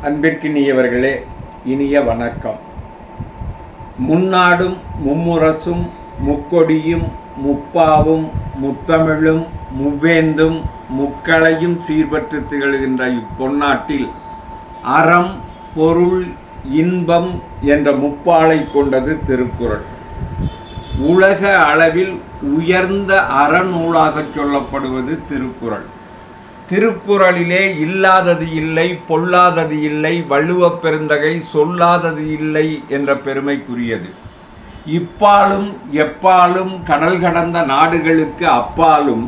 அன்பிற்கினியவர்களே, இனிய வணக்கம். முன்னாடும் மும்முரசும் முக்கொடியும் முப்பாவும் முத்தமிழும் முவ்வேந்தும் முக்களையும் சீர்பற்று திகழ்கின்ற இப்பொன்னாட்டில் அறம், பொருள், இன்பம் என்ற முப்பாலை கொண்டது திருக்குறள். உலக அளவில் உயர்ந்த அறநூலாகச் சொல்லப்படுவது திருக்குறள். திருக்குறளிலே இல்லாதது இல்லை, பொல்லாதது இல்லை, வள்ளுவப் பெருந்தகை சொல்லாதது இல்லை என்ற பெருமைக்குரியது. இப்பாலும் எப்பாலும் கடல் கடந்த நாடுகளுக்கு அப்பாலும்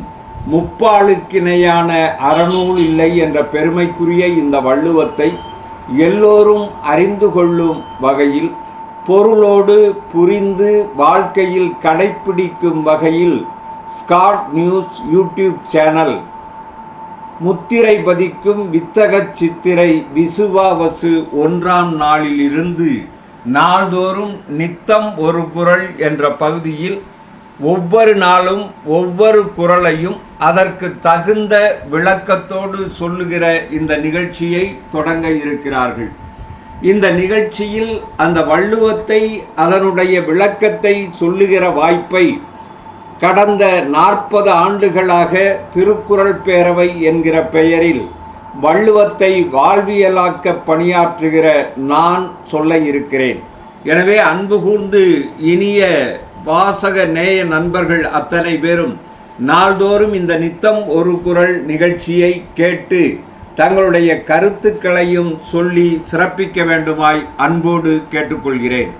முப்பாலுக்கிணையான அறநூல் இல்லை என்ற பெருமைக்குரிய இந்த வள்ளுவத்தை எல்லோரும் அறிந்து கொள்ளும் வகையில், பொருளோடு புரிந்து வாழ்க்கையில் கடைப்பிடிக்கும் வகையில் ஸ்காட் நியூஸ் யூடியூப் சேனல் முத்திரை பதிக்கும் வித்தகச் சித்திரை விசுவாவசு 1ஆம் நாளிலிருந்து நாள்தோறும் நித்தம் ஒரு குறள் என்ற பகுதியில் ஒவ்வொரு நாளும் ஒவ்வொரு குறளையும் அதற்கு தகுந்த விளக்கத்தோடு சொல்லுகிற இந்த நிகழ்ச்சியை தொடங்க இருக்கிறார்கள். இந்த நிகழ்ச்சியில் அந்த வள்ளுவத்தை, அதனுடைய விளக்கத்தை சொல்லுகிற வாய்ப்பை கடந்த 40 ஆண்டுகளாக திருக்குறள் பேரவை என்கிற பெயரில் வள்ளுவத்தை வாழ்வியலாக்க பணியாற்றுகிற நான் சொல்ல இருக்கிறேன். எனவே அன்பு கூர்ந்து இனிய வாசக நேய நண்பர்கள் அத்தனை பேரும் நாள்தோறும் இந்த நித்தம் ஒரு குறள் நிகழ்ச்சியை கேட்டு தங்களுடைய கருத்துக்களையும் சொல்லி சிறப்பிக்க வேண்டுமாய் அன்போடு கேட்டுக்கொள்கிறேன்.